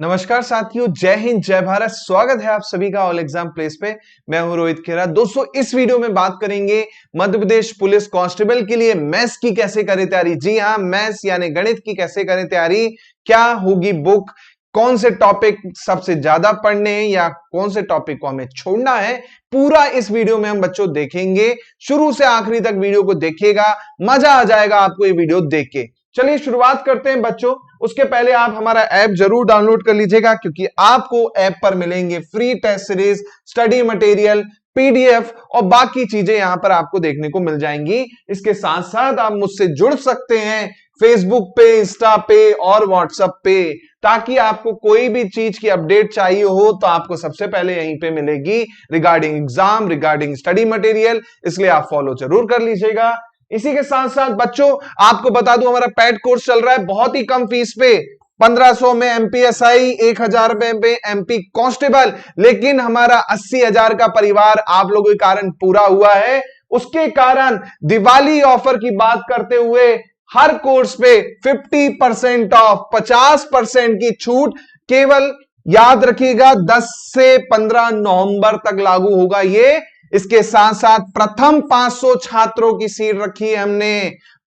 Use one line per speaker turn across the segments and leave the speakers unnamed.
नमस्कार साथियों, जय हिंद जय भारत। स्वागत है आप सभी का ऑल एग्जाम प्लेस पे। मैं हूं रोहित खेरा। दोस्तों, इस वीडियो में बात करेंगे मध्य प्रदेश पुलिस कांस्टेबल के लिए मैथ्स की कैसे करें तैयारी। जी हां, मैथ्स यानी गणित की कैसे करें तैयारी। क्या होगी बुक, कौन से टॉपिक सबसे ज्यादा पढ़ने हैं या कौन से टॉपिक को हमें छोड़ना है, पूरा इस वीडियो में हम बच्चों देखेंगे। शुरू से आखिरी तक वीडियो को देखिएगा, मजा आ जाएगा आपको ये वीडियो देख के। चलिए शुरुआत करते हैं बच्चों। उसके पहले आप हमारा ऐप जरूर डाउनलोड कर लीजिएगा, क्योंकि आपको ऐप पर मिलेंगे free test series, study material, PDF और बाकी चीजें यहां पर आपको देखने को मिल जाएंगी। इसके साथ साथ आप मुझसे जुड़ सकते हैं फेसबुक पे, इंस्टा पे और व्हाट्सएप पे, ताकि आपको कोई भी चीज की अपडेट चाहिए हो तो आपको सबसे पहले यहीं पे मिलेगी regarding exam, regarding study material. इसलिए आप फॉलो जरूर कर लीजिएगा। इसी के साथ साथ बच्चों आपको बता दूं, हमारा पैड कोर्स चल रहा है बहुत ही कम फीस पे, 1500 में एमपीएसआई, 1000 में एमपी कांस्टेबल। लेकिन हमारा 80,000 का परिवार आप लोगों के कारण पूरा हुआ है। उसके कारण दिवाली ऑफर की बात करते हुए हर कोर्स पे 50% ऑफ, 50% की छूट, केवल याद रखिएगा 10 से 15 नवंबर तक लागू होगा ये। इसके साथ साथ प्रथम 500 छात्रों की सीट रखी है हमने।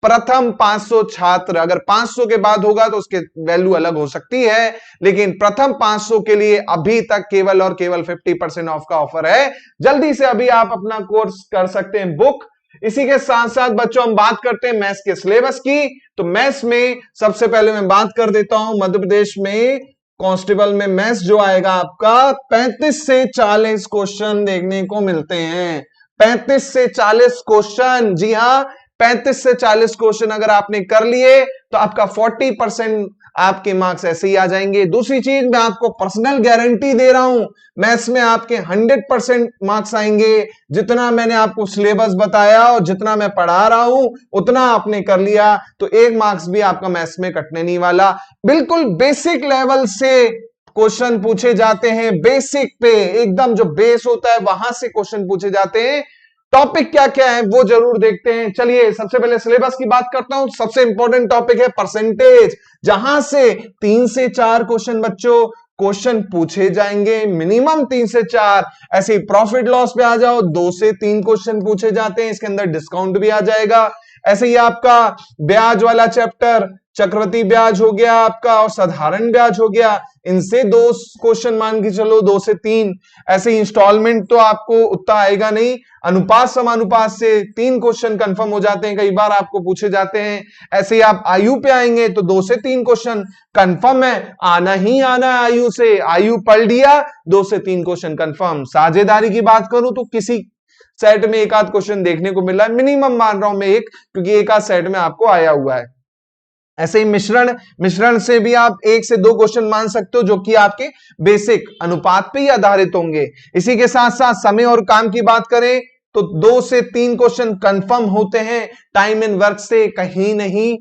प्रथम 500 छात्र, अगर 500 के बाद होगा तो उसके वैल्यू अलग हो सकती है, लेकिन प्रथम 500 के लिए अभी तक केवल और केवल 50% ऑफ का ऑफर है। जल्दी से अभी आप अपना कोर्स कर सकते हैं बुक। इसी के साथ साथ बच्चों हम बात करते हैं मैथ्स के सिलेबस की। तो मैथ्स में सबसे पहले मैं बात कर देता हूं, मध्य प्रदेश में कांस्टेबल में मैथ्स जो आएगा आपका 35 से 40 क्वेश्चन देखने को मिलते हैं। 35 से 40 क्वेश्चन, जी हां 35 से 40 क्वेश्चन अगर आपने कर लिए तो आपका 40% आपके मार्क्स ऐसे ही आ जाएंगे। दूसरी चीज, मैं आपको पर्सनल गारंटी दे रहा हूं, मैथ्स में आपके 100% मार्क्स आएंगे। जितना मैंने आपको सिलेबस बताया और जितना मैं पढ़ा रहा हूं उतना आपने कर लिया तो एक मार्क्स भी आपका मैथ्स में कटने नहीं वाला। बिल्कुल बेसिक लेवल से क्वेश्चन पूछे जाते हैं, बेसिक पे एकदम जो बेस होता है वहां से क्वेश्चन पूछे जाते हैं। टॉपिक क्या क्या है वो जरूर देखते हैं। चलिए सबसे पहले सिलेबस की बात करता हूं। सबसे इंपॉर्टेंट टॉपिक है परसेंटेज, जहां से 3 से 4 क्वेश्चन बच्चों क्वेश्चन पूछे जाएंगे, मिनिमम 3 से 4। ऐसे ही प्रॉफिट लॉस पे आ जाओ, 2 से 3 क्वेश्चन पूछे जाते हैं, इसके अंदर डिस्काउंट भी आ जाएगा। ऐसे ही आपका ब्याज वाला चैप्टर, चक्रवृद्धि ब्याज हो गया आपका और साधारण ब्याज हो गया, इनसे 2 क्वेश्चन मान के चलो, 2 से 3। ऐसे ही इंस्टॉलमेंट तो आपको उतना आएगा नहीं, अनुपात समानुपात से 3 क्वेश्चन कंफर्म हो जाते हैं, कई बार आपको पूछे जाते हैं। ऐसे ही आप आयु पे आएंगे तो 2 से 3 क्वेश्चन कंफर्म है, आना ही आना है आयु से। आयु पढ़ लिया, 2 से 3 क्वेश्चन कंफर्म। साझेदारी की बात करूं तो किसी सेट में एक आध क्वेश्चन देखने को मिल रहा है, मिनिमम मान रहा हूं मैं एक, क्योंकि एक आध सेट में आपको आया हुआ है। ऐसे ही मिश्रण से भी आप 1 से 2 क्वेश्चन मान सकते हो, जो कि आपके बेसिक अनुपात पे ही आधारित होंगे। इसी के साथ साथ समय और काम की बात करें तो 2 से 3 क्वेश्चन कंफर्म होते हैं, टाइम एंड वर्क से कहीं नहीं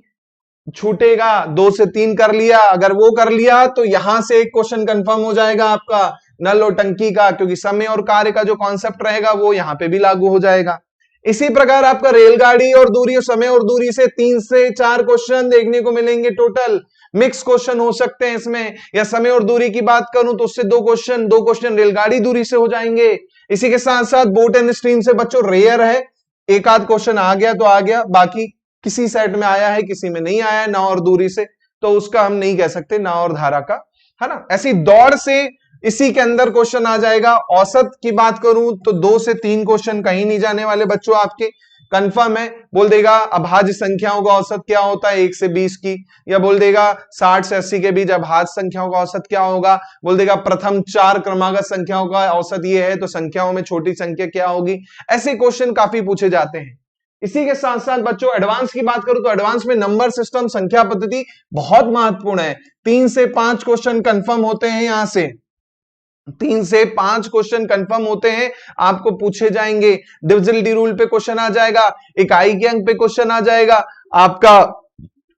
छूटेगा। 2 से 3 कर लिया, अगर वो कर लिया तो यहां से एक क्वेश्चन कंफर्म हो जाएगा आपका नल और टंकी का, क्योंकि समय और कार्य का जो कॉन्सेप्ट रहेगा वो यहां पे भी लागू हो जाएगा। इसी प्रकार आपका रेलगाड़ी और दूरी और समय और दूरी से 3 से 4 क्वेश्चन देखने को मिलेंगे टोटल। मिक्स क्वेश्चन हो सकते हैं इसमें, या समय और दूरी की बात करूं तो उससे 2 क्वेश्चन रेलगाड़ी दूरी से हो जाएंगे। इसी के साथ साथ बोट एंड स्ट्रीम से बच्चों रेयर है, एक आध क्वेश्चन आ गया तो आ गया, बाकी किसी सेट में आया है किसी में नहीं आया है। नाव और दूरी से तो उसका हम नहीं कह सकते, नाव और धारा का, है ना। ऐसी दौड़ से इसी के अंदर क्वेश्चन आ जाएगा। औसत की बात करूं तो 2 से 3 क्वेश्चन कहीं नहीं जाने वाले बच्चों आपके, कंफर्म है। बोल देगा अभाज्य संख्याओं का औसत क्या होता है 1 से 20 की, या बोल देगा 60 से 80 के बीच अभाज्य संख्याओं का औसत क्या होगा, बोल देगा प्रथम 4 क्रमागत संख्याओं का औसत ये है तो संख्याओं में छोटी संख्या क्या होगी। ऐसे क्वेश्चन काफी पूछे जाते हैं। इसी के साथ साथ बच्चों एडवांस की बात करूं तो एडवांस में नंबर सिस्टम, संख्या पद्धति बहुत महत्वपूर्ण है। 3 से 5 क्वेश्चन कंफर्म होते हैं, यहां से 3 से 5 क्वेश्चन कंफर्म होते हैं, आपको पूछे जाएंगे। डिविजिबिलिटी रूल पे क्वेश्चन आ जाएगा, इकाई के अंक पे क्वेश्चन आ जाएगा, आपका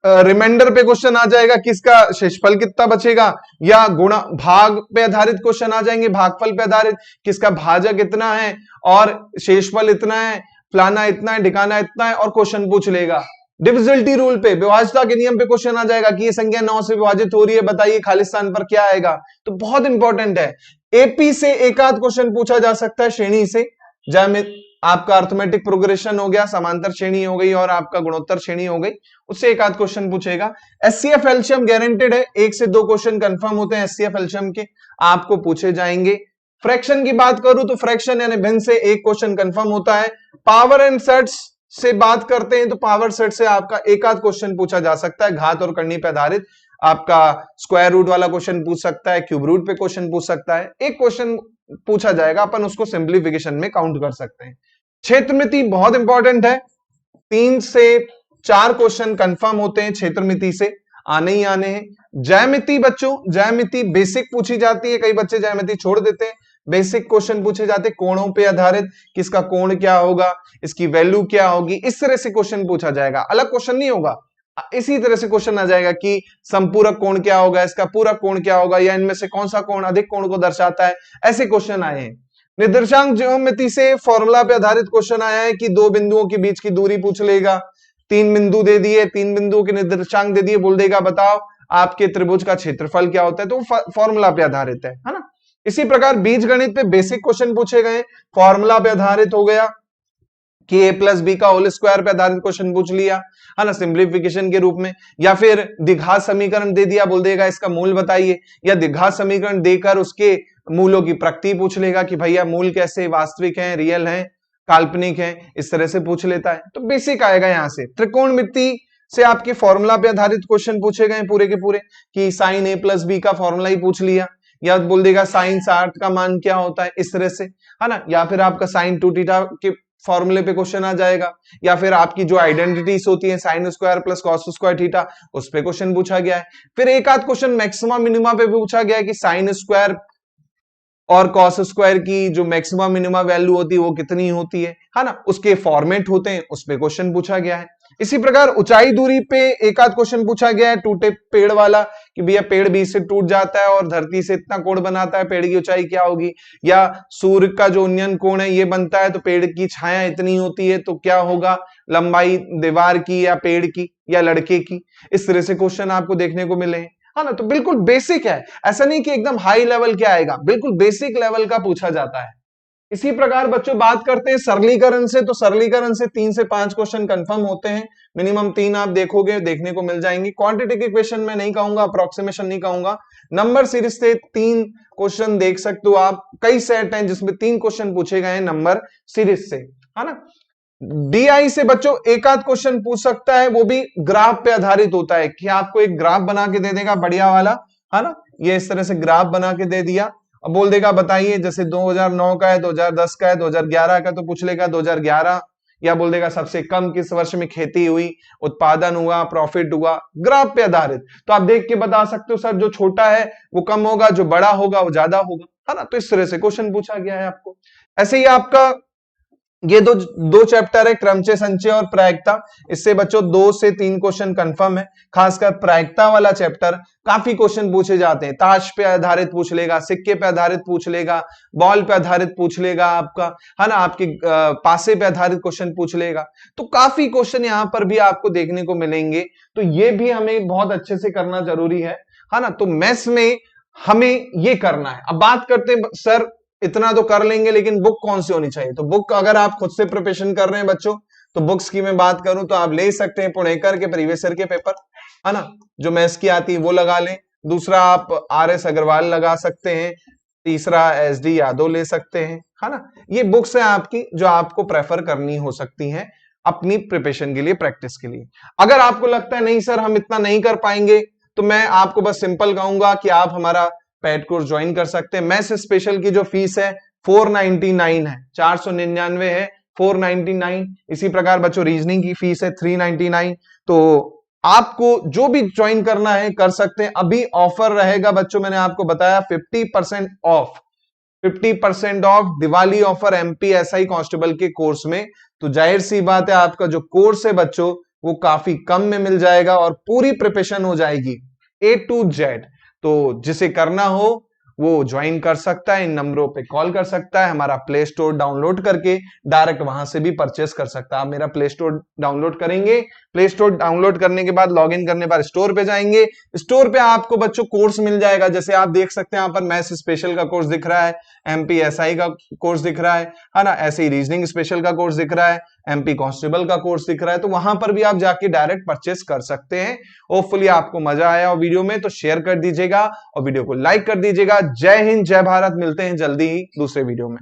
रिमाइंडर पे क्वेश्चन आ जाएगा, किसका शेषफल कितना बचेगा, या गुणा भाग पे आधारित क्वेश्चन आ जाएंगे, भागफल पे आधारित, किसका भाजक इतना है और शेषफल इतना है, फलाना इतना है, ढिकाना इतना है, और क्वेश्चन पूछ लेगा। डिविजिबिलिटी रूल पे, विभाज्यता के नियम पे क्वेश्चन आ जाएगा कि ये संख्या 9 से विभाजित हो रही है, बताइए खाली स्थान पर क्या आएगा। तो बहुत इंपॉर्टेंट है। एपी से एक आध क्वेश्चन पूछा जा सकता है श्रेणी से, जहां आपका अर्थमेटिक प्रोग्रेशन हो गया, समांतर श्रेणी हो गई और आपका गुणोत्तर श्रेणी हो गई, उससे एक आध क्वेश्चन पूछेगा। एचसीएफ एलसीएम गारंटेड है, 1 से 2 क्वेश्चन कंफर्म होते हैं एचसीएफ एलसीएम के, आपको पूछे जाएंगे। फ्रैक्शन की बात करूं तो फ्रैक्शन यानी भिन्न से एक क्वेश्चन कंफर्म होता है। पावर एंड सेट्स से बात करते हैं तो पावर सेट से आपका एक आध क्वेश्चन पूछा जा सकता है, घात और करनी पे आधारित आपका स्क्वायर रूट वाला क्वेश्चन पूछ सकता है, क्यूब रूट पे क्वेश्चन पूछ सकता है, एक क्वेश्चन पूछा जाएगा, अपन उसको सिंप्लीफिकेशन में काउंट कर सकते हैं। क्षेत्रमिति बहुत इंपॉर्टेंट है, 3 से 4 क्वेश्चन कंफर्म होते हैं क्षेत्रमिति से, आने ही आने हैं। ज्यामिति बच्चों, ज्यामिति बेसिक पूछी जाती है, कई बच्चे ज्यामिति छोड़ देते हैं, बेसिक क्वेश्चन पूछे जाते हैं कोणों पे आधारित, किसका कोण क्या होगा, इसकी वैल्यू क्या होगी, इस तरह से क्वेश्चन पूछा जाएगा, अलग क्वेश्चन नहीं होगा। इसी तरह से क्वेश्चन आ जाएगा कि संपूरक कोण क्या होगा, इसका पूरक कोण क्या होगा, या इनमें से कौन सा कोण अधिक कोण को दर्शाता है, ऐसे क्वेश्चन आए हैं। निर्देशांक ज्योमेट्री से फॉर्मूला पे आधारित क्वेश्चन आया है कि 2 बिंदुओं के बीच की दूरी पूछ लेगा, 3 बिंदु दे दिए, 3 बिंदुओं के निर्देशांक दे दिए, बोल देगा बताओ आपके त्रिभुज का क्षेत्रफल क्या होता है, तो फॉर्मूला पे आधारित है ना। इसी प्रकार बीज गणित पे बेसिक क्वेश्चन पूछे गए, फॉर्मूला पे आधारित हो गया कि a प्लस बी का होल स्क्वायर पे आधारित क्वेश्चन पूछ लिया है ना, सिंप्लीफिकेशन के रूप में, या फिर द्विघात समीकरण दे दिया, बोल देगा इसका मूल बताइए, या द्विघात समीकरण देकर उसके मूलों की प्रकृति पूछ लेगा कि भैया मूल कैसे, वास्तविक हैं, रियल हैं, काल्पनिक हैं, इस तरह से पूछ लेता है। तो बेसिक आएगा यहां से। त्रिकोणमिति से आपके फॉर्मूला पे आधारित क्वेश्चन पूछे गए पूरे के पूरे कि साइन a प्लस बी का फॉर्मूला ही पूछ लिया, या बोल देगा साइन 60 का मान क्या होता है, इस तरह से है ना, या फिर आपका साइन 2 थीटा के फॉर्मूले पे क्वेश्चन आ जाएगा, या फिर आपकी जो आइडेंटिटीज होती है sine square plus cos square theta, उस पे क्वेश्चन पूछा गया है। फिर एक आध क्वेश्चन मैक्सिमा मिनिमा पे भी पूछा गया है कि साइन स्क्वायर और कॉस स्क्वायर की जो मैक्सिमा मिनिमा वैल्यू होती है वो कितनी होती है ना, उसके फॉर्मेट होते हैं, उस पे क्वेश्चन पूछा गया है। इसी प्रकार ऊंचाई दूरी पे एक आध क्वेश्चन पूछा गया है, टूटे पेड़ वाला कि भैया पेड़ बीच से टूट जाता है और धरती से इतना कोण बनाता है, पेड़ की ऊंचाई क्या होगी, या सूर्य का जो उन्नयन कोण है ये बनता है तो पेड़ की छाया इतनी होती है तो क्या होगा, लंबाई दीवार की या पेड़ की या लड़के की, इस तरह से क्वेश्चन आपको देखने को मिले है ना। तो बिल्कुल बेसिक है, ऐसा नहीं कि एकदम हाई लेवल क्या आएगा, बिल्कुल बेसिक लेवल का पूछा जाता है। इसी प्रकार बच्चों बात करते हैं सरलीकरण से, तो सरलीकरण से 3 से 5 क्वेश्चन कंफर्म होते हैं, मिनिमम 3 आप देखोगे देखने को मिल जाएंगी। क्वांटिटेटिव इक्वेशन में नहीं कहूंगा, अप्रोक्सीमेशन नहीं कहूंगा, नंबर सीरीज से 3 क्वेश्चन देख सकते हो आप, कई सेट हैं जिसमें 3 क्वेश्चन पूछे गए हैं नंबर सीरीज से, है ना। डीआई से बच्चों एक आध क्वेश्चन पूछ सकता है, वो भी ग्राफ पे आधारित होता है कि आपको एक ग्राफ बना के दे देगा बढ़िया वाला, है ना, ये इस तरह से ग्राफ बना के दे दिया, अब बोल देगा बताइए जैसे 2009 का है, 2010 का है, 2011 का, तो पूछ लेगा 2011, या बोल देगा सबसे कम किस वर्ष में खेती हुई, उत्पादन हुआ, प्रॉफिट हुआ, ग्राफ पे आधारित। तो आप देख के बता सकते हो सर जो छोटा है वो कम होगा, जो बड़ा होगा वो ज्यादा होगा, है ना। तो इस तरह से क्वेश्चन पूछा गया है आपको। ऐसे ही आपका ये दो चैप्टर है, क्रमचय संचय और प्रायिकता, इससे बच्चों 2 से 3 क्वेश्चन कंफर्म है। खासकर प्रायिकता वाला चैप्टर काफी क्वेश्चन पूछे जाते हैं, ताश पे आधारित पूछ लेगा, सिक्के पे आधारित पूछ लेगा, बॉल पे आधारित पूछ लेगा आपका, है ना, आपके पासे पे आधारित क्वेश्चन पूछ लेगा। तो काफी क्वेश्चन यहाँ पर भी आपको देखने को मिलेंगे, तो ये भी हमें बहुत अच्छे से करना जरूरी है ना। तो मैथ्स में हमें ये करना है। अब बात करते हैं सर इतना तो कर लेंगे लेकिन बुक कौन सी होनी चाहिए, तो बुक अगर आप खुद से प्रिपरेशन कर रहे हैं बच्चों, तो बुक्स की मैं बात करूं तो आप ले सकते हैं पुणेकर के प्रीवियस ईयर के पेपर, है ना, जो मैथ्स की आती है वो लगा लें। दूसरा आप RS अग्रवाल लगा सकते हैं, तीसरा SD यादव ले सकते हैं, है ना। ये बुक्स हैं आपकी जो आपको प्रेफर करनी हो सकती हैं अपनी प्रिपरेशन के लिए, प्रैक्टिस के लिए। अगर आपको लगता है नहीं सर हम इतना नहीं कर पाएंगे, तो मैं आपको बस सिंपल कहूंगा कि आप हमारा पेड कोर्स ज्वाइन कर सकते हैं। मैथ्स स्पेशल की जो फीस है 499 है, 499 है, 499। इसी प्रकार बच्चों रीजनिंग की फीस है 399। तो आपको जो भी ज्वाइन करना है कर सकते हैं। अभी ऑफर रहेगा बच्चों, मैंने आपको बताया 50% of, 50% of Diwali offer MPSI constable के कोर्स में। तो जाहिर सी बात है आपका जो कोर्स है बच्चों वो काफी कम में मिल जाएगा और पूरी प्रिपरेशन हो जाएगी A to Z। तो जिसे करना हो वो ज्वाइन कर सकता है, इन नंबरों पे कॉल कर सकता है, हमारा प्ले स्टोर डाउनलोड करके डायरेक्ट वहां से भी परचेस कर सकता है। आप मेरा प्ले स्टोर डाउनलोड करेंगे, प्ले स्टोर डाउनलोड करने के बाद लॉगिन करने पर स्टोर पे जाएंगे, स्टोर पे आपको बच्चों कोर्स मिल जाएगा। जैसे आप देख सकते हैं यहाँ पर मैथ्स स्पेशल का कोर्स दिख रहा है, एमपीएसआई का कोर्स दिख रहा है ना, ऐसे ही रीजनिंग स्पेशल का कोर्स दिख रहा है, एमपी कांस्टेबल का कोर्स दिख रहा है। तो वहां पर भी आप जाके डायरेक्ट परचेस कर सकते हैं। होपफुली आपको मजा आया वीडियो में, तो शेयर कर दीजिएगा और वीडियो को लाइक कर दीजिएगा। जय हिंद, जय भारत। मिलते हैं जल्दी ही दूसरे वीडियो में।